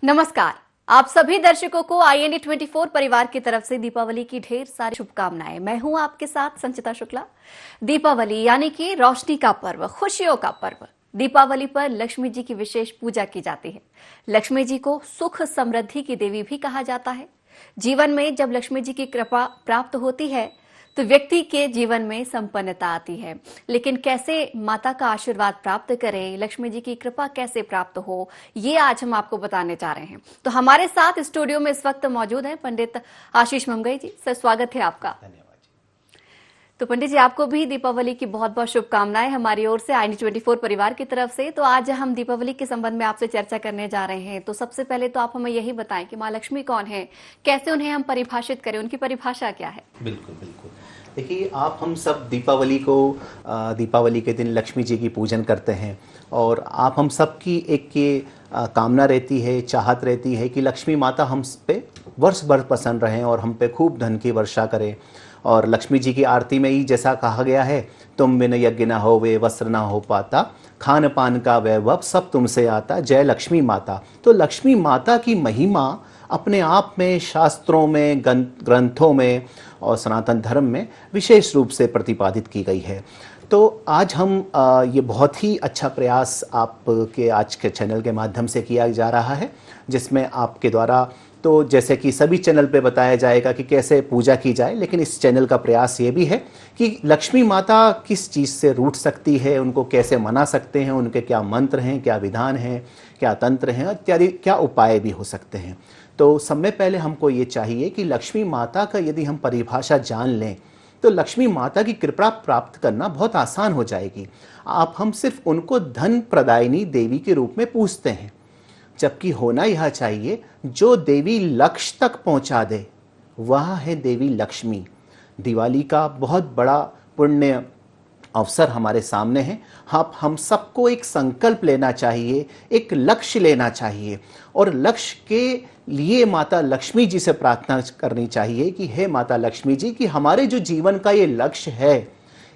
नमस्कार। आप सभी दर्शकों को INA24 परिवार की तरफ से दीपावली की ढेर सारी शुभकामनाएं। मैं हूं आपके साथ संचिता शुक्ला। दीपावली यानी कि रोशनी का पर्व, खुशियों का पर्व। दीपावली पर लक्ष्मी जी की विशेष पूजा की जाती है। लक्ष्मी जी को सुख समृद्धि की देवी भी कहा जाता है। जीवन में जब लक्ष्मी जी की कृपा प्राप्त होती है तो व्यक्ति के जीवन में संपन्नता आती है। लेकिन कैसे माता का आशीर्वाद प्राप्त करें, लक्ष्मी जी की कृपा कैसे प्राप्त हो, ये आज हम आपको बताने जा रहे हैं। तो हमारे साथ स्टूडियो में इस वक्त मौजूद हैं पंडित आशीष मंगई जी। सर, स्वागत है आपका। धन्यवाद। तो पंडित जी, आपको भी दीपावली की बहुत बहुत शुभकामनाएं हमारी ओर से, INA24 परिवार की तरफ से। तो आज हम दीपावली के संबंध में आपसे चर्चा करने जा रहे हैं। तो सबसे पहले तो आप हमें यही बताएं कि माँ लक्ष्मी कौन है, कैसे उन्हें हम परिभाषित करें, उनकी परिभाषा क्या है। बिल्कुल बिल्कुल। देखिए, आप हम सब दीपावली के दिन लक्ष्मी जी की पूजन करते हैं और आप हम सब की एक ये कामना रहती है, चाहत रहती है कि लक्ष्मी माता हम पे वर्ष भर प्रसन्न रहें और हम पे खूब धन की वर्षा करें। और लक्ष्मी जी की आरती में ही जैसा कहा गया है, तुम बिन यज्ञ न होवे वस्त्र न हो पाता, खान पान का वैभव सब तुमसे आता, जय लक्ष्मी माता। तो लक्ष्मी माता की महिमा अपने आप में शास्त्रों में, ग्रंथों में और सनातन धर्म में विशेष रूप से प्रतिपादित की गई है। तो आज हम ये बहुत ही अच्छा प्रयास आपके आज के चैनल के माध्यम से किया जा रहा है, जिसमें आपके द्वारा तो जैसे कि सभी चैनल पे बताया जाएगा कि कैसे पूजा की जाए, लेकिन इस चैनल का प्रयास ये भी है कि लक्ष्मी माता किस चीज़ से रूठ सकती है, उनको कैसे मना सकते हैं, उनके क्या मंत्र हैं, क्या विधान हैं, क्या तंत्र हैं, इत्यादि क्या उपाय भी हो सकते हैं। तो सबसे पहले हमको ये चाहिए कि लक्ष्मी माता का यदि हम परिभाषा जान लें तो लक्ष्मी माता की कृपा प्राप्त करना बहुत आसान हो जाएगी। हम सिर्फ उनको धन प्रदायिनी देवी के रूप में पूजते हैं, जबकि होना यह चाहिए जो देवी लक्ष्य तक पहुंचा दे वह है देवी लक्ष्मी। दिवाली का बहुत बड़ा पुण्य अवसर हमारे सामने है। हम सबको एक संकल्प लेना चाहिए, एक लक्ष्य लेना चाहिए और लक्ष्य के लिए माता लक्ष्मी जी से प्रार्थना करनी चाहिए कि हे माता लक्ष्मी जी, कि हमारे जो जीवन का ये लक्ष्य है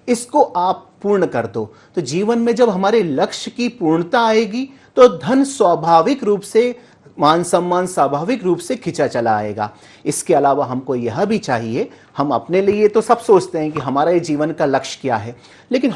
इसको आप पूर्ण कर दो। तो जीवन में जब हमारे लक्ष्य की पूर्णता आएगी तो धन स्वाभाविक रूप से, मान सम्मान स्वाभाविक रूप से खिंचा चला आएगा। इसके अलावा हमको यह भी चाहिए, हम अपने लिए तो सब सोचते हैं कि हमारा ये जीवन का लक्ष्य क्या है, लेकिन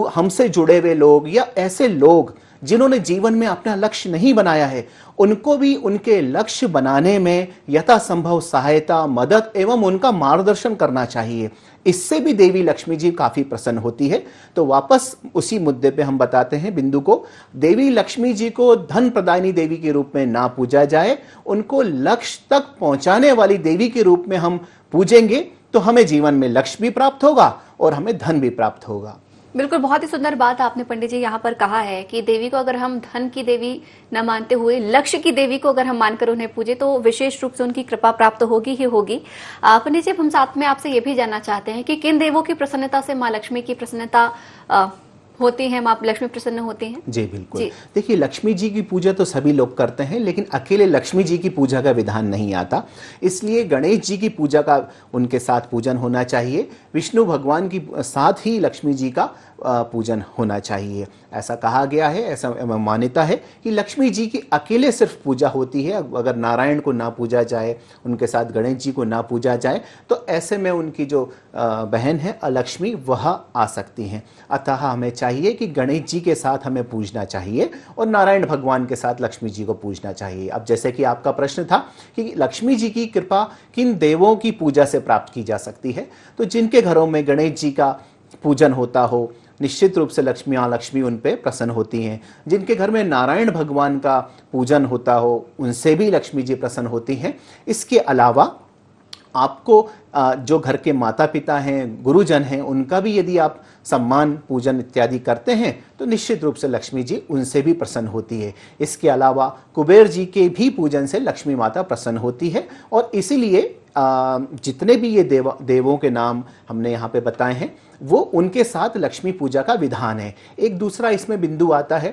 हमसे जुड़े हुए लोग या ऐसे लोग जिन्होंने जीवन में अपना लक्ष्य नहीं बनाया है, उनको भी उनके लक्ष्य बनाने में यथासंभव सहायता, मदद एवं उनका मार्गदर्शन करना चाहिए। इससे भी देवी लक्ष्मी जी काफी प्रसन्न होती है। तो वापस उसी मुद्दे पे हम बताते हैं बिंदु को, देवी लक्ष्मी जी को धन प्रदायिनी देवी के रूप में ना पूजा जाए, उनको लक्ष्य तक पहुंचाने वाली देवी के रूप में हम पूजेंगे तो हमें जीवन में लक्ष्य भी प्राप्त होगा और हमें धन भी प्राप्त होगा। बिल्कुल, बहुत ही सुंदर बात आपने पंडित जी यहाँ पर कहा है कि देवी को अगर हम धन की देवी न मानते हुए लक्ष्य की देवी को अगर हम मानकर उन्हें पूजे तो विशेष रूप से उनकी कृपा प्राप्त होगी ही होगी। पंडित जी, हम साथ में आपसे ये भी जानना चाहते हैं कि किन देवों की प्रसन्नता से माँ लक्ष्मी की प्रसन्नता होती है, माँ लक्ष्मी प्रसन्न होती हैं? जी बिल्कुल। देखिए, लक्ष्मी जी की पूजा तो सभी लोग करते हैं, लेकिन अकेले लक्ष्मी जी की पूजा का विधान नहीं आता। इसलिए गणेश जी की पूजा का उनके साथ पूजन होना चाहिए, विष्णु भगवान की साथ ही लक्ष्मी जी का पूजन होना चाहिए। ऐसा कहा गया है, ऐसा मान्यता है कि लक्ष्मी जी की अकेले सिर्फ पूजा होती है। अगर नारायण को ना पूजा जाए, उनके साथ गणेश जी को ना पूजा जाए, तो ऐसे में उनकी जो बहन है अलक्ष्मी वह आ सकती हैं। अतः हमें चाहिए कि गणेश जी के साथ हमें पूजना चाहिए और नारायण भगवान के साथ लक्ष्मी जी को पूजना चाहिए। अब जैसे कि आपका प्रश्न था कि लक्ष्मी जी की कृपा किन देवों की पूजा से प्राप्त की जा सकती है, तो जिनके घरों में गणेश जी का पूजन होता हो, निश्चित रूप से लक्ष्मी उन पे प्रसन्न होती हैं। जिनके घर में नारायण भगवान का पूजन होता हो, उनसे भी लक्ष्मी जी प्रसन्न होती हैं। इसके अलावा आपको जो घर के माता पिता हैं, गुरुजन हैं, उनका भी यदि आप सम्मान, पूजन इत्यादि करते हैं तो निश्चित रूप से लक्ष्मी जी उनसे भी प्रसन्न होती है। इसके अलावा कुबेर जी के भी पूजन से लक्ष्मी माता प्रसन्न होती है। और इसीलिए जितने भी ये देवों के नाम हमने यहाँ पे बताए हैं, वो उनके साथ लक्ष्मी पूजा का विधान है। एक दूसरा इसमें बिंदु आता है,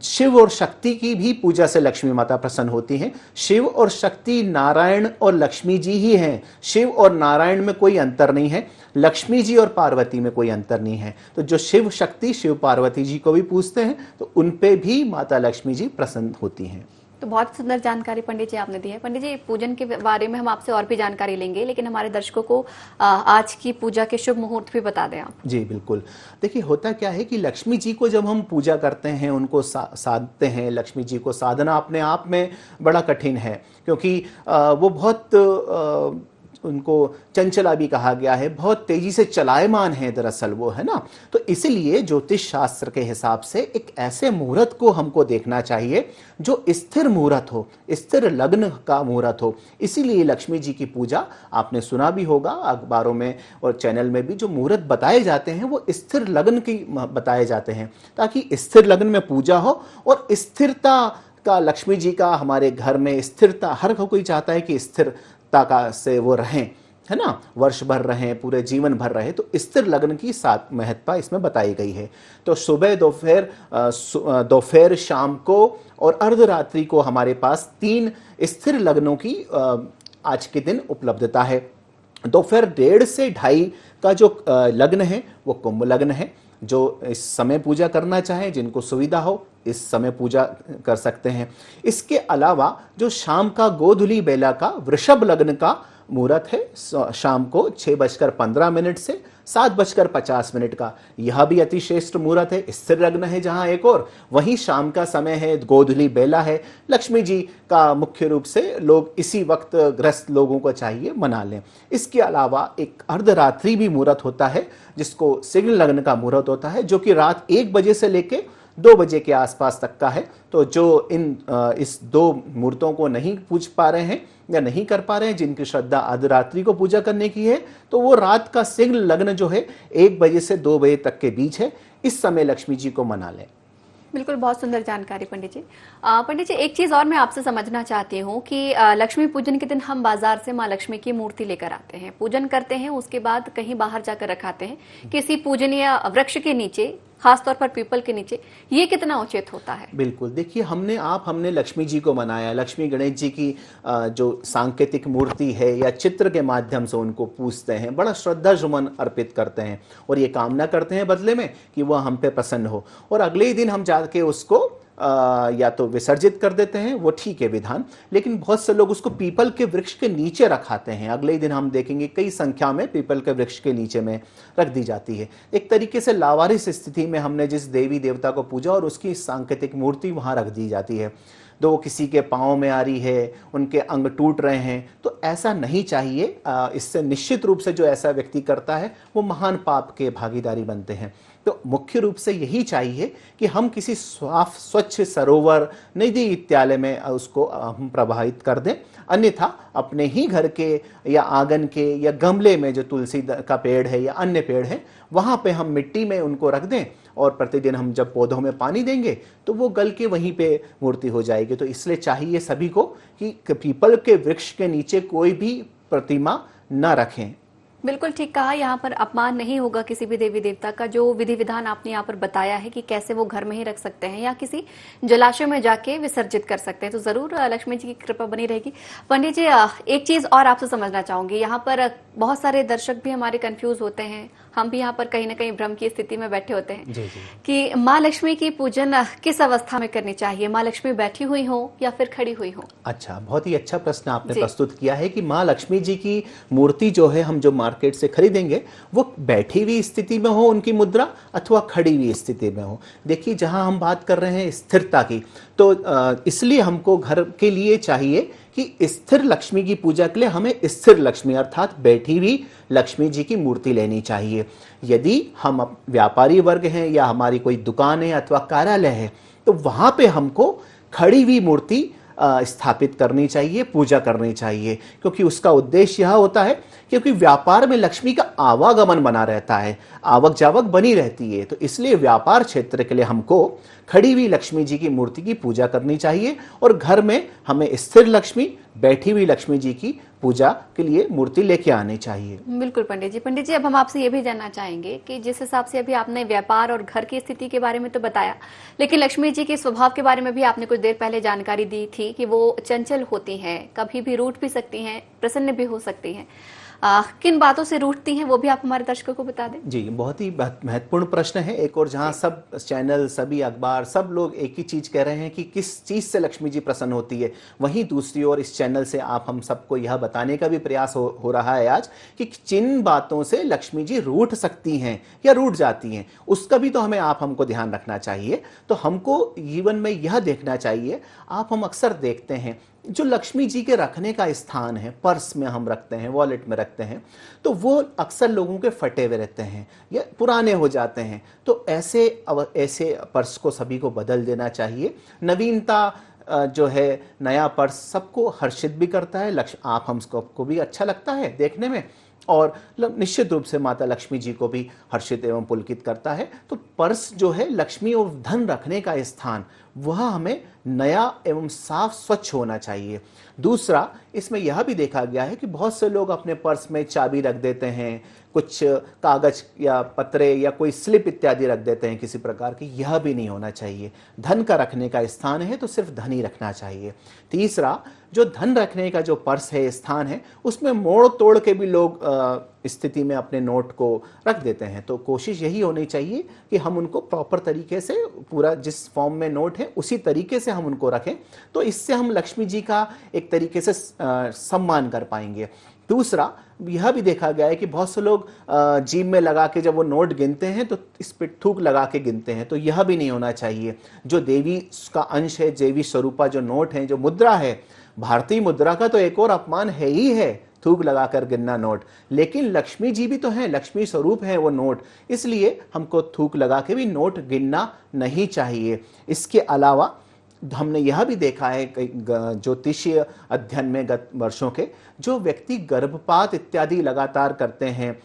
शिव और शक्ति की भी पूजा से लक्ष्मी माता प्रसन्न होती हैं। शिव और शक्ति नारायण और लक्ष्मी जी ही हैं। शिव और नारायण में कोई अंतर नहीं है, लक्ष्मी जी और पार्वती में कोई अंतर नहीं है। तो जो शिव शक्ति शिव पार्वती जी को भी पूजते हैं तो उन पे भी माता लक्ष्मी जी प्रसन्न होती हैं। तो बहुत सुंदर जानकारी पंडित जी आपने दी है। पंडित जी, पूजन के बारे में हम आपसे और भी जानकारी लेंगे, लेकिन हमारे दर्शकों को आज की पूजा के शुभ मुहूर्त भी बता दें आप। जी बिल्कुल। देखिए होता क्या है कि लक्ष्मी जी को जब हम पूजा करते हैं, उनको साधते हैं, लक्ष्मी जी को साधना अपने आप में बड़ा कठिन है, क्योंकि वो बहुत उनको चंचला भी कहा गया है, बहुत तेजी से चलायमान है दरअसल वो, है ना। तो इसीलिए ज्योतिष शास्त्र के हिसाब से एक ऐसे मुहूर्त को हमको देखना चाहिए जो स्थिर मुहूर्त हो, स्थिर लग्न का मुहूर्त हो। इसीलिए लक्ष्मी जी की पूजा आपने सुना भी होगा अखबारों में और चैनल में भी, जो मुहूर्त बताए जाते हैं वो स्थिर लग्न की बताए जाते हैं, ताकि स्थिर लग्न में पूजा हो और स्थिरता का, लक्ष्मी जी का हमारे घर में स्थिरता, हर कोई चाहता है कि स्थिरता का से वो रहें, है ना, वर्ष भर रहें, पूरे जीवन भर रहे। तो स्थिर लग्न की सात महत्ता इसमें बताई गई है। तो सुबह, दोपहर, शाम को और अर्धरात्रि को हमारे पास 3 स्थिर लग्नों की आज के दिन उपलब्धता है। दोपहर 1:30 से 2:30 का जो लग्न है वो कुंभ लग्न है। जो इस समय पूजा करना चाहे, जिनको सुविधा हो, इस समय पूजा कर सकते हैं। इसके अलावा जो शाम का गोधूली बेला का वृषभ लग्न का मुहूर्त है, शाम को 6:15 से 7:50 का, यह भी अतिश्रेष्ठ मुहूर्त है, स्थिर लग्न है जहां एक और, वहीं शाम का समय है, गोधूली बेला है। लक्ष्मी जी का मुख्य रूप से लोग इसी वक्त ग्रस्त लोगों को चाहिए मना लें। इसके अलावा एक अर्धरात्रि भी मुहूर्त होता है, जिसको सिंह लग्न का मुहूर्त होता है, जो कि रात 1 बजे से लेके 2 बजे के आसपास तक का है। तो जो इस 2 मुहूर्तों को नहीं पूज पा रहे हैं या नहीं कर पा रहे हैं, जिनकी श्रद्धा अर्धरात्रि को पूजा करने की है, तो वो रात का सिंह लग्न जो है 1 बजे से 2 बजे तक के बीच है, इस समय लक्ष्मी जी को मना लें। बिल्कुल, बहुत सुंदर जानकारी पंडित जी। पंडित जी, एक चीज और मैं आपसे समझना चाहती हूँ कि लक्ष्मी पूजन के दिन हम बाजार से माँ लक्ष्मी की मूर्ति लेकर आते हैं, पूजन करते हैं, उसके बाद कहीं बाहर जाकर रखाते हैं किसी पूजनीय वृक्ष के नीचे, खासतौर पर पीपल के नीचे, ये कितना उचित होता है? बिल्कुल, देखिए हमने लक्ष्मी जी को मनाया, लक्ष्मी गणेश जी की जो सांकेतिक मूर्ति है या चित्र के माध्यम से उनको पूजते हैं, बड़ा श्रद्धा सुमन अर्पित करते हैं और ये कामना करते हैं बदले में कि वह हम पे प्रसन्न हो, और अगले ही दिन हम जाके उसको या तो विसर्जित कर देते हैं, वो ठीक है विधान, लेकिन बहुत से लोग उसको पीपल के वृक्ष के नीचे रखाते हैं। अगले ही दिन हम देखेंगे कई संख्या में पीपल के वृक्ष के नीचे में रख दी जाती है। एक तरीके से लावारिस स्थिति में हमने जिस देवी देवता को पूजा और उसकी सांकेतिक मूर्ति वहां रख दी जाती है। तो वो किसी के पाँव में आ रही है, उनके अंग टूट रहे हैं, तो ऐसा नहीं चाहिए। इससे निश्चित रूप से जो ऐसा व्यक्ति करता है वो महान पाप के भागीदारी बनते हैं। तो मुख्य रूप से यही चाहिए कि हम किसी साफ स्वच्छ सरोवर, नदी इत्यादि में उसको हम प्रवाहित कर दें, अन्यथा अपने ही घर के या आंगन के या गमले में जो तुलसी का पेड़ है या अन्य पेड़ है, वहाँ पे हम मिट्टी में उनको रख दें, और प्रतिदिन हम जब पौधों में पानी देंगे तो वो गल के वहीं पे मूर्ति हो जाएगी। तो इसलिए चाहिए सभी को कि पीपल के वृक्ष के नीचे कोई भी प्रतिमा न रखें। बिल्कुल ठीक कहा, यहाँ पर अपमान नहीं होगा किसी भी देवी देवता का। जो विधि विधान आपने यहाँ पर बताया है कि कैसे वो घर में ही रख सकते हैं या किसी जलाशय में जाके विसर्जित कर सकते हैं, तो जरूर लक्ष्मी जी की कृपा बनी रहेगी। पंडित जी, एक चीज और आपसे समझना चाहूंगी, यहाँ पर बहुत सारे दर्शक भी हमारे कंफ्यूज होते हैं, हम भी यहाँ पर कहीं ना कहीं भ्रम की स्थिति में बैठे होते हैं जी जी। कि माँ लक्ष्मी की पूजन किस अवस्था में करनी चाहिए, माँ लक्ष्मी बैठी हुई हो या फिर खड़ी हुई हो? अच्छा, बहुत ही अच्छा प्रश्न आपने प्रस्तुत किया है कि माँ लक्ष्मी जी की मूर्ति जो है हम जो मार्केट से खरीदेंगे वो बैठी हुई स्थिति में हो उनकी मुद्रा, अथवा खड़ी हुई स्थिति में हो। देखिए, जहां हम बात कर रहे हैं स्थिरता की, तो इसलिए हमको घर के लिए चाहिए कि स्थिर लक्ष्मी की पूजा के लिए हमें स्थिर लक्ष्मी अर्थात बैठी हुई लक्ष्मी जी की मूर्ति लेनी चाहिए। यदि हम व्यापारी वर्ग हैं या हमारी कोई दुकान है अथवा कार्यालय है, तो वहां पे हमको खड़ी हुई मूर्ति स्थापित करनी चाहिए, पूजा करनी चाहिए, क्योंकि उसका उद्देश्य यह होता है क्योंकि व्यापार में लक्ष्मी का आवागमन बना रहता है, आवक जावक बनी रहती है। तो इसलिए व्यापार क्षेत्र के लिए हमको खड़ी हुई लक्ष्मी जी की मूर्ति की पूजा करनी चाहिए, और घर में हमें स्थिर लक्ष्मी, बैठी हुई लक्ष्मी जी की पूजा के लिए मूर्ति लेके आनी चाहिए। बिल्कुल पंडित जी, अब हम आपसे ये भी जानना चाहेंगे कि जिस हिसाब से अभी आपने व्यापार और घर की स्थिति के बारे में तो बताया, लेकिन लक्ष्मी जी के स्वभाव के बारे में भी आपने कुछ देर पहले जानकारी दी थी कि वो चंचल होती हैं, कभी भी रूठ भी सकती हैं, प्रसन्न भी हो सकती हैं। किन बातों से रूठती हैं वो भी आप हमारे दर्शकों को बता दें। जी, बहुत ही महत्वपूर्ण प्रश्न है एक और, जहां सब चैनल, सभी अखबार, सब लोग एक ही चीज कह रहे हैं कि किस चीज से लक्ष्मी जी प्रसन्न होती है। वहीं दूसरी ओर इस चैनल से आप हम सबको यह बताने का भी प्रयास हो रहा है आज कि जिन बातों से लक्ष्मी जी रूठ सकती हैं या रूठ जाती हैं, उसका भी तो हमें हमको ध्यान रखना चाहिए। तो हमको जीवन में यह देखना चाहिए, हम अक्सर देखते हैं जो लक्ष्मी जी के रखने का स्थान है, पर्स में हम रखते हैं, वॉलेट में रखते हैं, तो वो अक्सर लोगों के फटे हुए रहते हैं या पुराने हो जाते हैं। तो ऐसे पर्स को सभी को बदल देना चाहिए। नवीनता जो है, नया पर्स सबको हर्षित भी करता है, आप हम सबको भी अच्छा लगता है देखने में, और निश्चित रूप से माता लक्ष्मी जी को भी हर्षित एवं पुलकित करता है। तो पर्स जो है लक्ष्मी और धन रखने का स्थान, वह हमें नया एवं साफ स्वच्छ होना चाहिए। दूसरा, इसमें यह भी देखा गया है कि बहुत से लोग अपने पर्स में चाबी रख देते हैं, कुछ कागज या पत्रे या कोई स्लिप इत्यादि रख देते हैं किसी प्रकार की। यह भी नहीं होना चाहिए। धन का रखने का स्थान है तो सिर्फ धन ही रखना चाहिए। तीसरा, जो धन रखने का जो पर्स है, स्थान है, उसमें मोड़ तोड़ के भी लोग स्थिति में अपने नोट को रख देते हैं। तो कोशिश यही होनी चाहिए कि हम उनको प्रॉपर तरीके से, पूरा जिस फॉर्म में नोट है उसी तरीके से हम उनको रखें। तो इससे हम लक्ष्मी जी का एक तरीके से सम्मान कर पाएंगे। दूसरा, यह भी देखा गया है कि बहुत से लोग जीभ में लगा के जब वो नोट गिनते हैं तो इस पे थूक लगा के गिनते हैं। तो यह भी नहीं होना चाहिए। जो देवी का अंश है, देवी स्वरूपा जो नोट है, जो मुद्रा है, भारतीय मुद्रा का तो एक और अपमान है ही है थूक लगाकर गिनना नोट। लेकिन लक्ष्मी जी भी तो हैं, लक्ष्मी स्वरूप है वो नोट, इसलिए हमको थूक लगा के भी नोट गिनना नहीं चाहिए। इसके अलावा हमने यह भी देखा है ज्योतिषीय अध्ययन में गत वर्षों के, जो व्यक्ति गर्भपात इत्यादि लगातार करते हैं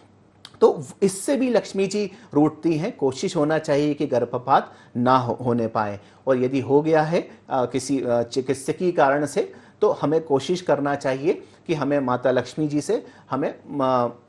तो इससे भी लक्ष्मी जी रूठती हैं। कोशिश होना चाहिए कि गर्भपात ना होने पाए, और यदि हो गया है किसी चिकित्सकीय कारण से, तो हमें कोशिश करना चाहिए कि हमें माता लक्ष्मी जी से हमें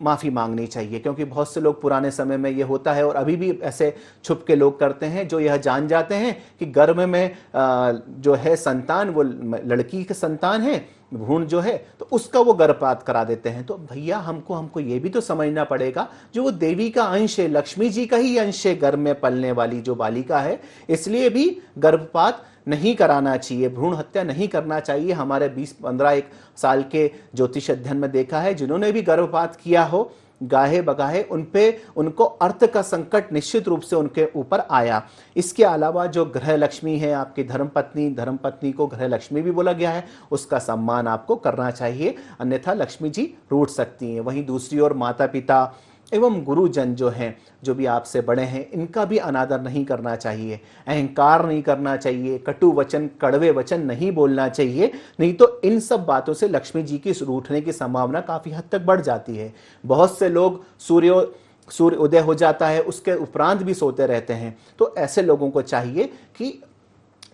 माफ़ी मांगनी चाहिए। क्योंकि बहुत से लोग पुराने समय में ये होता है, और अभी भी ऐसे छुप के लोग करते हैं, जो यह जान जाते हैं कि गर्भ में जो है संतान वो लड़की की संतान है, भ्रूण जो है, तो उसका वो गर्भपात करा देते हैं। तो भैया हमको ये भी तो समझना पड़ेगा, जो वो देवी का अंश है, लक्ष्मी जी का ही अंश है, गर्भ में पलने वाली जो बालिका है, इसलिए भी गर्भपात नहीं कराना चाहिए, भ्रूण हत्या नहीं करना चाहिए। हमारे 20-15 साल के ज्योतिष अध्ययन में देखा है, जिन्होंने भी गर्भपात किया हो गाहे बगाहे, उनको अर्थ का संकट निश्चित रूप से उनके ऊपर आया। इसके अलावा जो गृह लक्ष्मी है, आपकी धर्मपत्नी को गृह लक्ष्मी भी बोला गया है, उसका सम्मान आपको करना चाहिए, अन्यथा लक्ष्मी जी रूठ सकती हैं। वहीं दूसरी ओर माता पिता एवं गुरुजन जो हैं, जो भी आपसे बड़े हैं, इनका भी अनादर नहीं करना चाहिए, अहंकार नहीं करना चाहिए, कटु वचन, कड़वे वचन नहीं बोलना चाहिए। नहीं तो इन सब बातों से लक्ष्मी जी की रूठने की संभावना काफ़ी हद तक बढ़ जाती है। बहुत से लोग सूर्य उदय हो जाता है उसके उपरांत भी सोते रहते हैं। तो ऐसे लोगों को चाहिए कि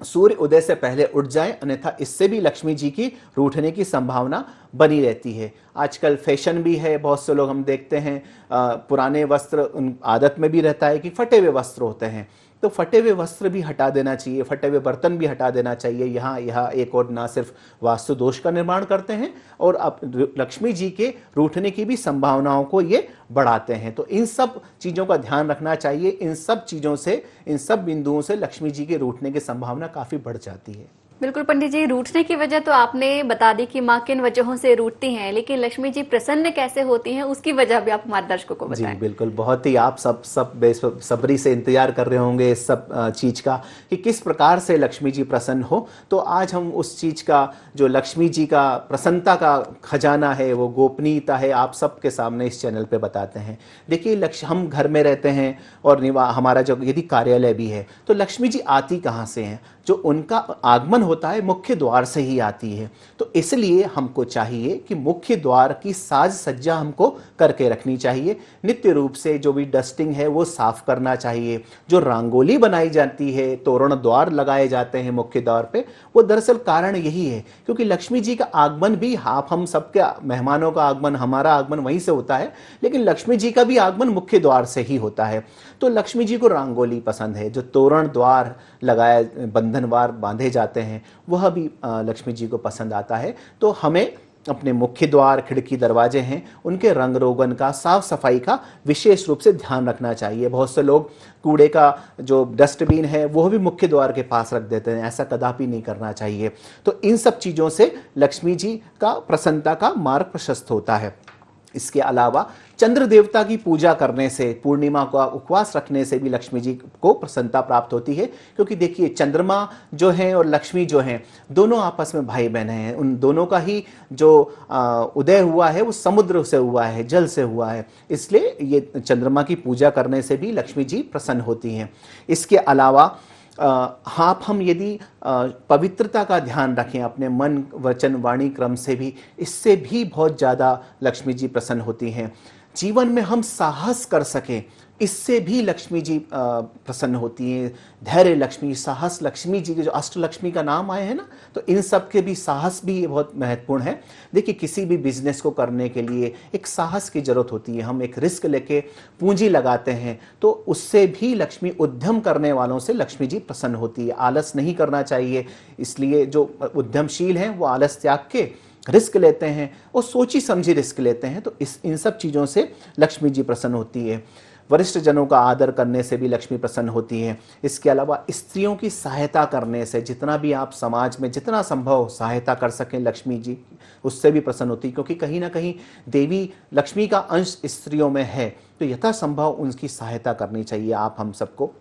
सूर्य उदय से पहले उठ जाएं, अन्यथा इससे भी लक्ष्मी जी की रूठने की संभावना बनी रहती है। आजकल फैशन भी है, बहुत से लोग हम देखते हैं पुराने वस्त्र, आदत में भी रहता है कि फटे हुए वस्त्र होते हैं, तो फटे हुए वस्त्र भी हटा देना चाहिए, फटे हुए बर्तन भी हटा देना चाहिए। यहाँ एक और ना सिर्फ वास्तु दोष का निर्माण करते हैं, और अब लक्ष्मी जी के रूठने की भी संभावनाओं को ये बढ़ाते हैं। तो इन सब चीज़ों का ध्यान रखना चाहिए। इन सब चीज़ों से, इन सब बिंदुओं से लक्ष्मी जी के रूठने की संभावना काफ़ी बढ़ जाती है। बिल्कुल पंडित जी, रूठने की वजह तो आपने बता दी कि माँ किन वजहों से रूठती हैं, लेकिन लक्ष्मी जी प्रसन्न कैसे होती हैं उसकी वजह भी आप हमारे दर्शकों को बताएं। जी बिल्कुल, बहुत ही आप सब बेसब्री से इंतजार कर रहे होंगे इस सब चीज़ का कि किस प्रकार से लक्ष्मी जी प्रसन्न हो। तो आज हम उस चीज़ का, जो लक्ष्मी जी का प्रसन्नता का खजाना है, वो गोपनीयता है, आप सबके सामने इस चैनल पे बताते हैं। देखिए, हम घर में रहते हैं और हमारा जो यदि कार्यालय भी है, तो लक्ष्मी जी आती कहाँ से हैं? जो उनका आगमन होता है मुख्य द्वार से ही आती है। तो इसलिए हमको चाहिए कि मुख्य द्वार की साज सज्जा हमको करके रखनी चाहिए। नित्य रूप से जो भी डस्टिंग है वो साफ करना चाहिए। जो रंगोली बनाई जाती है, तोरण द्वार लगाए जाते हैं मुख्य द्वार पे, वो दरअसल कारण यही है क्योंकि लक्ष्मी जी का आगमन भी, हम सबके मेहमानों का आगमन, हमारा आगमन वहीं से होता है, लेकिन लक्ष्मी जी का भी आगमन मुख्य द्वार से ही होता है। तो लक्ष्मी जी को रंगोली पसंद है, जो तोरण द्वार लगाए, बंधनवार बांधे जाते हैं, वह भी लक्ष्मी जी को पसंद आता है। तो हमें अपने मुख्य द्वार, खिड़की, दरवाजे हैं, उनके रंग रोगन का, साफ सफाई का विशेष रूप से ध्यान रखना चाहिए। बहुत से लोग कूड़े का जो डस्टबिन है वो भी मुख्य द्वार के पास रख देते हैं, ऐसा कदापि नहीं करना चाहिए। तो इन सब चीज़ों से लक्ष्मी जी का प्रसन्नता का मार्ग प्रशस्त होता है। इसके अलावा चंद्र देवता की पूजा करने से, पूर्णिमा का उपवास रखने से भी लक्ष्मी जी को प्रसन्नता प्राप्त होती है। क्योंकि देखिए, चंद्रमा जो है और लक्ष्मी जो हैं, दोनों आपस में भाई बहन हैं। उन दोनों का ही जो उदय हुआ है वो समुद्र से हुआ है, जल से हुआ है। इसलिए ये चंद्रमा की पूजा करने से भी लक्ष्मी जी प्रसन्न होती हैं। इसके अलावा हम यदि पवित्रता का ध्यान रखें अपने मन, वचन, वाणी क्रम से भी, इससे भी बहुत ज़्यादा लक्ष्मी जी प्रसन्न होती हैं। जीवन में हम साहस कर सकें, इससे भी लक्ष्मी जी प्रसन्न होती हैं। धैर्य लक्ष्मी, साहस लक्ष्मी जी के जो अष्टलक्ष्मी का नाम आए हैं ना, तो इन सब के भी साहस भी बहुत महत्वपूर्ण है। देखिए, किसी भी बिजनेस को करने के लिए एक साहस की जरूरत होती है। हम एक रिस्क लेके पूंजी लगाते हैं तो उससे भी लक्ष्मी, उद्यम करने वालों से लक्ष्मी जी प्रसन्न होती है। आलस नहीं करना चाहिए, इसलिए जो उद्यमशील हैं वो आलस त्याग के रिस्क लेते हैं और सोची समझी रिस्क लेते हैं। तो इन सब चीज़ों से लक्ष्मी जी प्रसन्न होती है। वरिष्ठ जनों का आदर करने से भी लक्ष्मी प्रसन्न होती है। इसके अलावा स्त्रियों की सहायता करने से, जितना भी आप समाज में जितना संभव सहायता कर सकें लक्ष्मी जी, उससे भी प्रसन्न होती है। क्योंकि कहीं ना कहीं देवी लक्ष्मी का अंश स्त्रियों में है, तो यथासंभव उनकी सहायता करनी चाहिए आप हम सबको।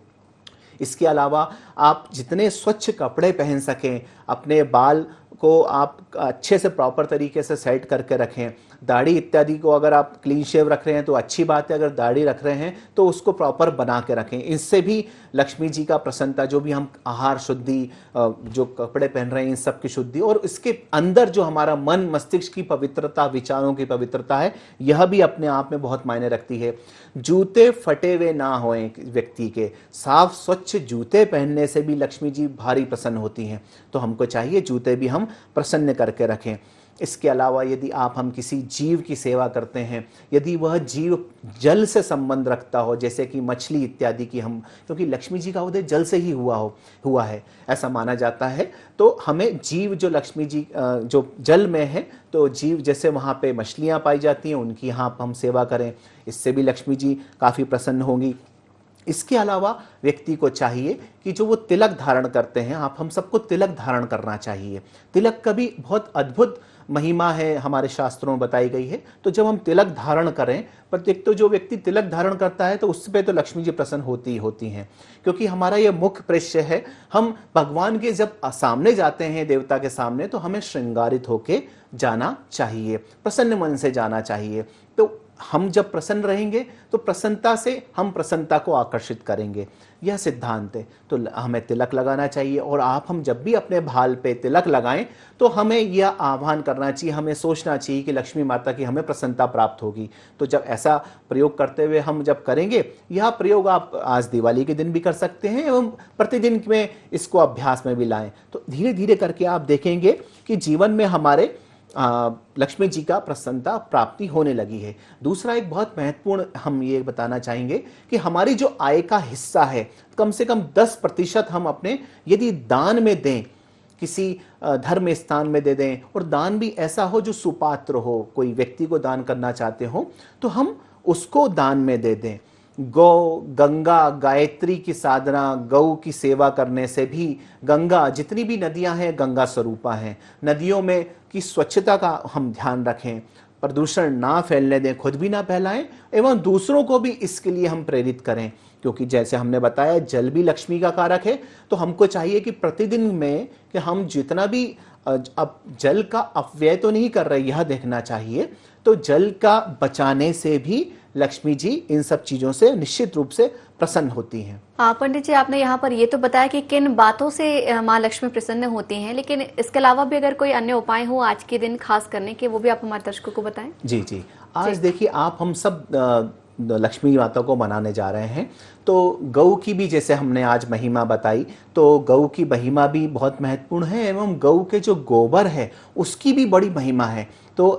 इसके अलावा आप जितने स्वच्छ कपड़े पहन सकें, अपने बाल को आप अच्छे से प्रॉपर तरीके से सेट करके रखें। दाढ़ी इत्यादि को अगर आप क्लीन शेव रख रहे हैं तो अच्छी बात है, अगर दाढ़ी रख रहे हैं तो उसको प्रॉपर बना के रखें। इससे भी लक्ष्मी जी का प्रसन्नता, जो भी हम आहार शुद्धि, जो कपड़े पहन रहे हैं, इन सब की शुद्धि, और इसके अंदर जो हमारा मन मस्तिष्क की पवित्रता, विचारों की पवित्रता है, यह भी अपने आप में बहुत मायने रखती है। जूते फटे हुए ना होएं व्यक्ति के, साफ स्वच्छ जूते पहनने से भी लक्ष्मी जी भारी प्रसन्न होती हैं। तो हमको चाहिए जूते भी हम प्रसन्न करके रखें। इसके अलावा यदि हम किसी जीव की सेवा करते हैं, यदि वह जीव जल से संबंध रखता हो, जैसे कि मछली इत्यादि की, हम, क्योंकि लक्ष्मी जी का उदय जल से ही हुआ है ऐसा माना जाता है, तो हमें जीव जो लक्ष्मी जी जो जल में है, तो जीव जैसे वहाँ पे मछलियाँ पाई जाती हैं, उनकी यहाँ हम सेवा करें, इससे भी लक्ष्मी जी काफ़ी प्रसन्न होंगी। इसके अलावा व्यक्ति को चाहिए कि जो वो तिलक धारण करते हैं, हम सबको तिलक धारण करना चाहिए। तिलक का भी बहुत अद्भुत महिमा है, हमारे शास्त्रों में बताई गई है। तो जब हम तिलक धारण करें, प्रत्येक तो जो व्यक्ति तिलक धारण करता है तो उस पर तो लक्ष्मी जी प्रसन्न होती हैं, क्योंकि हमारा ये मुख्य परिचय है। हम भगवान के जब सामने जाते हैं, देवता के सामने, तो हमें श्रृंगारित होके जाना चाहिए, प्रसन्न मन से जाना चाहिए। तो हम जब प्रसन्न रहेंगे तो प्रसन्नता से हम प्रसन्नता को आकर्षित करेंगे, यह सिद्धांत है। तो हमें तिलक लगाना चाहिए, और हम जब भी अपने भाल पे तिलक लगाएं तो हमें यह आह्वान करना चाहिए, हमें सोचना चाहिए कि लक्ष्मी माता की हमें प्रसन्नता प्राप्त होगी। तो जब ऐसा प्रयोग करते हुए हम जब करेंगे, यह प्रयोग आप आज दिवाली के दिन भी कर सकते हैं एवं प्रतिदिन में इसको अभ्यास में भी लाएं। तो धीरे धीरे करके आप देखेंगे कि जीवन में हमारे लक्ष्मी जी का प्रसन्नता प्राप्ति होने लगी है। दूसरा एक बहुत महत्वपूर्ण हम ये बताना चाहेंगे कि हमारी जो आय का हिस्सा है, कम से कम 10% हम अपने यदि दान में दें, किसी धर्म स्थान में दे दें, और दान भी ऐसा हो जो सुपात्र हो, कोई व्यक्ति को दान करना चाहते हो तो हम उसको दान में दे दें। गौ, गंगा, गायत्री की साधना, गौ की सेवा करने से भी, गंगा, जितनी भी नदियां हैं गंगा स्वरूपा हैं, नदियों में की स्वच्छता का हम ध्यान रखें, प्रदूषण ना फैलने दें, खुद भी ना फैलाएं एवं दूसरों को भी इसके लिए हम प्रेरित करें। क्योंकि जैसे हमने बताया, जल भी लक्ष्मी का कारक है, तो हमको चाहिए कि प्रतिदिन में कि हम जितना भी, अब जल का अपव्यय तो नहीं कर रहे, यह देखना चाहिए। तो जल का बचाने से भी लक्ष्मी जी इन सब चीजों से निश्चित रूप से प्रसन्न होती हैं। पंडित जी, आपने यहाँ पर ये तो बताया कि किन बातों से माँ लक्ष्मी प्रसन्न होती हैं, लेकिन इसके अलावा भी अगर कोई अन्य उपाय हो आज के दिन खास करने के, वो भी आप हमारे दर्शकों को बताएं। जी जी, आज देखिए, हम सब लक्ष्मी माता को मनाने जा रहे हैं, तो गौ की भी जैसे हमने आज महिमा बताई, तो गौ की महिमा भी बहुत महत्वपूर्ण है, एवं गौ के जो गोबर है उसकी भी बड़ी महिमा है। तो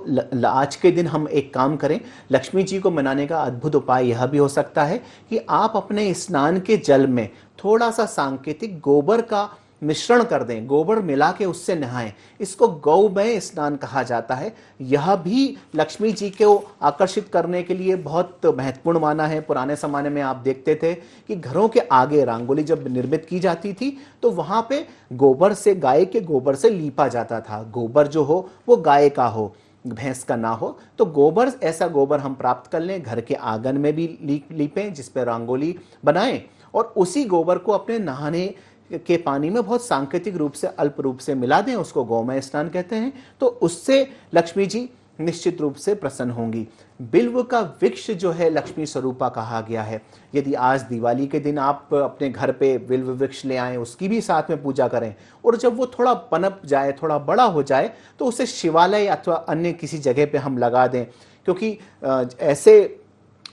आज के दिन हम एक काम करें, लक्ष्मी जी को मनाने का अद्भुत उपाय यह भी हो सकता है कि आप अपने स्नान के जल में थोड़ा सा सांकेतिक गोबर का मिश्रण कर दें, गोबर मिला के उससे नहाएं। इसको गौमय स्नान कहा जाता है। यह भी लक्ष्मी जी को आकर्षित करने के लिए बहुत महत्वपूर्ण माना है। पुराने जमाने में आप देखते थे कि घरों के आगे रंगोली जब निर्मित की जाती थी तो वहां पे गोबर से, गाय के गोबर से लीपा जाता था। गोबर जो हो वो गाय का हो, भैंस का ना हो। तो गोबर, ऐसा गोबर हम प्राप्त कर लें, घर के आंगन में भी लीपें, जिस पे रंगोली बनाएं, और उसी गोबर को अपने नहाने के पानी में बहुत सांकेतिक रूप से, अल्प रूप से मिला दें। उसको गौमय स्नान कहते हैं। तो उससे लक्ष्मी जी निश्चित रूप से प्रसन्न होंगी। बिल्व का वृक्ष जो है लक्ष्मी स्वरूपा कहा गया है। यदि आज दिवाली के दिन आप अपने घर पे बिल्व वृक्ष ले आएं, उसकी भी साथ में पूजा करें, और जब वो थोड़ा पनप जाए, थोड़ा बड़ा हो जाए, तो उसे शिवालय अथवा अन्य किसी जगह पे हम लगा दें। क्योंकि ऐसे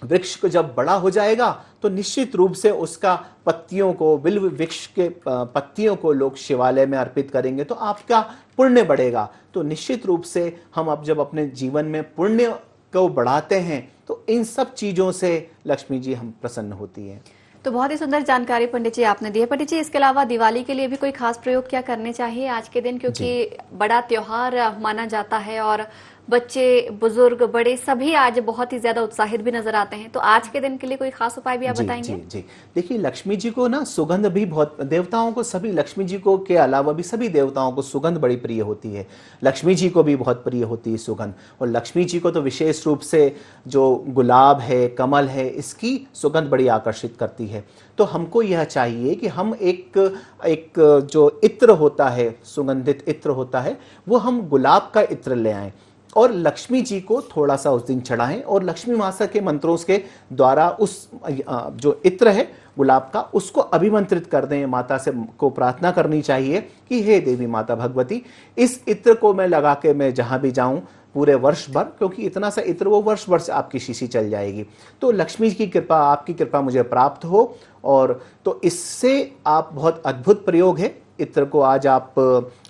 वृक्ष को जब बड़ा हो जाएगा तो निश्चित रूप से उसका पत्तियों को, बिल्व वृक्ष के पत्तियों को लोग शिवालय में अर्पित करेंगे, तो आपका पुण्य बढ़ेगा। तो निश्चित रूप से हम अब जब अपने जीवन में पुण्य को बढ़ाते हैं तो इन सब चीजों से लक्ष्मी जी हम प्रसन्न होती है। तो बहुत ही सुंदर जानकारी पंडित जी आपने दी है। पंडित जी, इसके अलावा दिवाली के लिए भी कोई खास प्रयोग क्या करने चाहिए आज के दिन, क्योंकि बड़ा त्योहार माना जाता है और बच्चे, बुजुर्ग, बड़े सभी आज बहुत ही ज्यादा उत्साहित भी नजर आते हैं। तो आज के दिन के लिए कोई खास उपाय भी आप बताएंगे? जी। देखिए, लक्ष्मी जी को ना सुगंध भी बहुत, देवताओं को, सभी लक्ष्मी जी को के अलावा भी सभी देवताओं को सुगंध बड़ी प्रिय होती है। लक्ष्मी जी को भी बहुत प्रिय होती है सुगंध। और लक्ष्मी जी को तो विशेष रूप से जो गुलाब है, कमल है, इसकी सुगंध बड़ी आकर्षित करती है। तो हमको यह चाहिए कि हम एक जो इत्र होता है, सुगंधित इत्र होता है, वो हम गुलाब का इत्र ले आएं और लक्ष्मी जी को थोड़ा सा उस दिन चढ़ाएं, और लक्ष्मी माता के मंत्रों के द्वारा उस जो इत्र है गुलाब का, उसको अभिमंत्रित कर दें। माता से को प्रार्थना करनी चाहिए कि हे देवी माता भगवती, इस इत्र को मैं लगा के मैं जहां भी जाऊं पूरे वर्ष भर, क्योंकि इतना सा इत्र वो वर्ष भर से आपकी शीशी चल जाएगी, तो लक्ष्मी की कृपा, आपकी कृपा मुझे प्राप्त हो। और तो इससे आप, बहुत अद्भुत प्रयोग है, इत्र को आज आप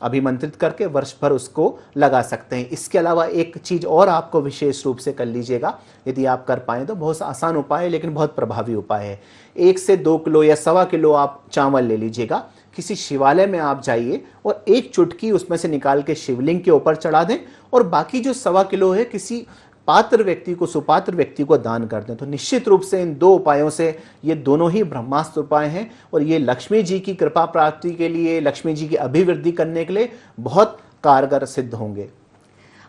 अभिमंत्रित करके वर्ष भर उसको लगा सकते हैं। इसके अलावा एक चीज और आपको विशेष रूप से कर लीजिएगा, यदि आप कर पाए तो। बहुत आसान उपाय है लेकिन बहुत प्रभावी उपाय है। 1 से 2 किलो या 1.25 किलो आप चावल ले लीजिएगा, किसी शिवालय में आप जाइए और 1 चुटकी उसमें से निकाल के शिवलिंग के ऊपर चढ़ा दें, और बाकी जो 1.25 किलो है किसी पात्र व्यक्ति को, सुपात्र व्यक्ति को दान कर दें। तो निश्चित रूप से इन 2 उपायों से, ये दोनों ही ब्रह्मास्त्र उपाय हैं, और ये लक्ष्मी जी की कृपा प्राप्ति के लिए, लक्ष्मी जी की अभिवृद्धि करने के लिए बहुत कारगर सिद्ध होंगे।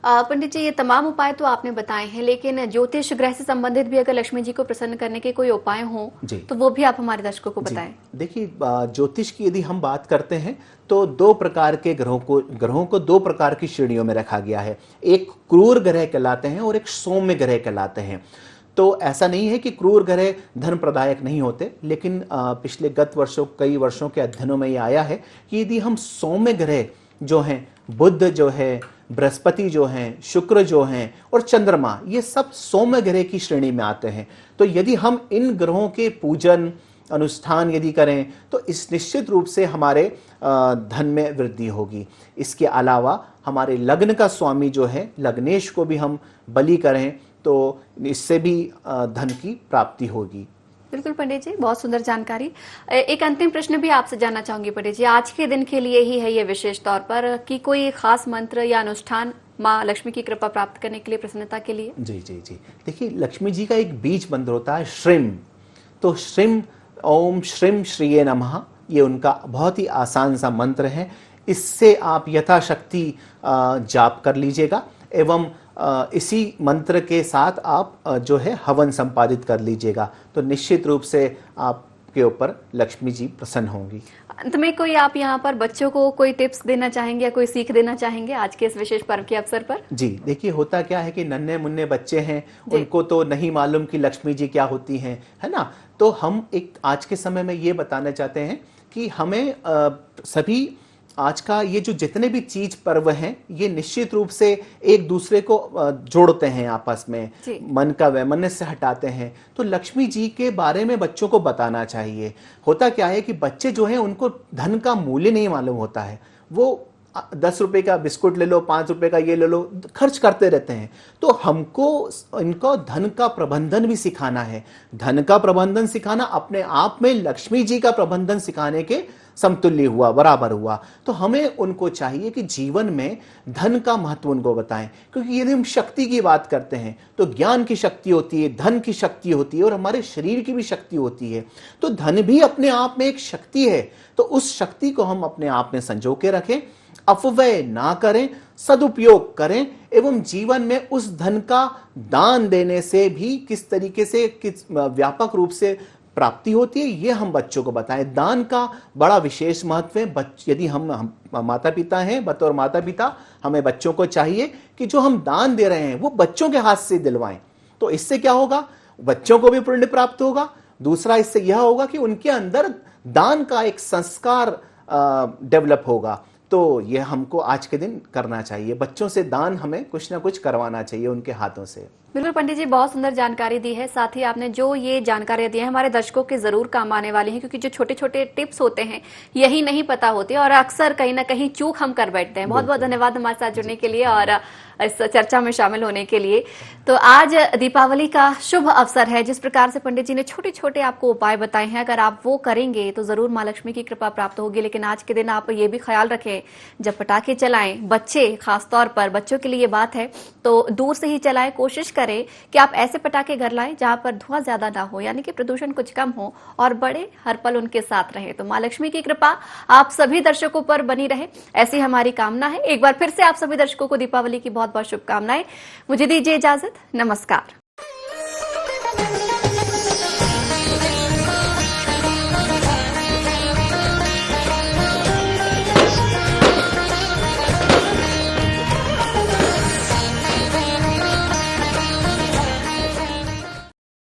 पंडित जी, ये तमाम उपाय तो आपने बताए हैं, लेकिन ज्योतिष ग्रह से संबंधित भी अगर लक्ष्मी जी को प्रसन्न करने के कोई उपाय हों तो वो भी आप हमारे दर्शकों को बताएं। देखिए, ज्योतिष की यदि हम बात करते हैं तो 2 प्रकार के ग्रहों को 2 प्रकार की श्रेणियों में रखा गया है। एक क्रूर ग्रह कहलाते हैं और एक सौम्य ग्रह कहलाते हैं। तो ऐसा नहीं है कि क्रूर ग्रह धन प्रदायक नहीं होते, लेकिन पिछले कई वर्षों के अध्ययनों में यह आया है कि यदि हम सौम्य ग्रह जो हैं, बुध जो है, बृहस्पति जो हैं, शुक्र जो हैं और चंद्रमा, ये सब सौम्य ग्रह की श्रेणी में आते हैं। तो यदि हम इन ग्रहों के पूजन अनुष्ठान यदि करें तो इस निश्चित रूप से हमारे धन में वृद्धि होगी। इसके अलावा हमारे लग्न का स्वामी जो है, लग्नेश को भी हम बलि करें तो इससे भी धन की प्राप्ति होगी। बिल्कुल पंडित जी, बहुत सुंदर जानकारी। एक अंतिम प्रश्न भी आपसे जानना चाहूंगी पंडित जी, आज के दिन के लिए ही है ये विशेष तौर पर, कि कोई खास मंत्र या अनुष्ठान माँ लक्ष्मी की कृपा प्राप्त करने के लिए, प्रसन्नता के लिए? जी। देखिए, लक्ष्मी जी का एक बीज मंत्र होता है श्रीम। तो श्रीम, ओम श्रीम श्रीये नमः, ये उनका बहुत ही आसान सा मंत्र है। इससे आप यथाशक्ति जाप कर लीजिएगा, एवं इसी मंत्र के साथ आप जो है हवन संपादित कर लीजिएगा, तो निश्चित रूप से आपके ऊपर लक्ष्मी जी प्रसन्न होंगी। अंत में कोई आप यहाँ पर बच्चों को कोई टिप्स देना चाहेंगे या कोई सीख देना चाहेंगे आज के इस विशेष पर्व के अवसर पर? जी, देखिए, होता क्या है कि नन्हे मुन्ने बच्चे हैं, उनको तो नहीं मालूम कि लक्ष्मी जी क्या होती हैं, है ना। तो हम एक आज के समय में ये बताना चाहते हैं कि हमें सभी आज का ये जो जितने भी चीज पर्व हैं, ये निश्चित रूप से एक दूसरे को जोड़ते हैं आपस में, मन का वैमनस्य हटाते हैं। तो लक्ष्मी जी के बारे में बच्चों को बताना चाहिए। होता क्या है कि बच्चे जो हैं उनको धन का मूल्य नहीं मालूम होता है, वो 10 रुपए का बिस्कुट ले लो, 5 रुपए का ये ले लो, खर्च करते रहते हैं। तो हमको इनको धन का प्रबंधन भी सिखाना है। धन का प्रबंधन सिखाना अपने आप में लक्ष्मी जी का प्रबंधन सिखाने के समतुल्य हुआ, बराबर हुआ। तो हमें उनको चाहिए कि जीवन में धन का महत्व उनको बताएं, क्योंकि यदि हम शक्ति की बात करते हैं तो ज्ञान की शक्ति होती है, धन की शक्ति होती है और हमारे शरीर की भी शक्ति होती है। तो धन भी अपने आप में एक शक्ति है, तो उस शक्ति को हम अपने आप में संजो के रखें, अपव्यय ना करें, सदुपयोग करें एवं जीवन में उस धन का दान देने से भी किस तरीके से किस व्यापक रूप से प्राप्ति होती है, ये हम बच्चों को बताएं। दान का बड़ा विशेष महत्व है। यदि हम माता पिता हैं, बतौर माता पिता हमें बच्चों को चाहिए कि जो हम दान दे रहे हैं वो बच्चों के हाथ से दिलवाएं। तो इससे क्या होगा, बच्चों को भी पुण्य प्राप्त होगा। दूसरा इससे यह होगा कि उनके अंदर दान का एक संस्कार डेवलप होगा। तो यह हमको आज के दिन करना चाहिए। बच्चों से दान हमें कुछ ना कुछ करवाना चाहिए उनके हाथों से। बिल्कुल पंडित जी, बहुत सुंदर जानकारी दी है। साथ ही आपने जो ये जानकारी दी है हमारे दर्शकों के जरूर काम आने वाली है, क्योंकि जो छोटे छोटे टिप्स होते हैं यही नहीं पता होते और अक्सर कहीं ना कहीं चूक हम कर बैठते हैं। बहुत बहुत धन्यवाद हमारे साथ जुड़ने के लिए और इस चर्चा में शामिल होने के लिए। तो आज दीपावली का शुभ अवसर है। जिस प्रकार से पंडित जी ने छोटे छोटे आपको उपाय बताए हैं, अगर आप वो करेंगे तो जरूर माँ लक्ष्मी की कृपा प्राप्त होगी। लेकिन आज के दिन आप ये भी ख्याल रखें, जब पटाखे चलाएं, बच्चे खासतौर पर बच्चों के लिए ये बात है, तो दूर से ही चलाएं। कोशिश करें कि आप ऐसे पटाखे घर लाएं जहां पर धुआं ज्यादा ना हो, यानी कि प्रदूषण कुछ कम हो और बड़े हर पल उनके साथ रहे। तो माँ लक्ष्मी की कृपा आप सभी दर्शकों पर बनी रहे, ऐसी हमारी कामना है। एक बार फिर से आप सभी दर्शकों को दीपावली की बहुत बहुत शुभकामनाएं। मुझे दीजिए इजाजत, नमस्कार।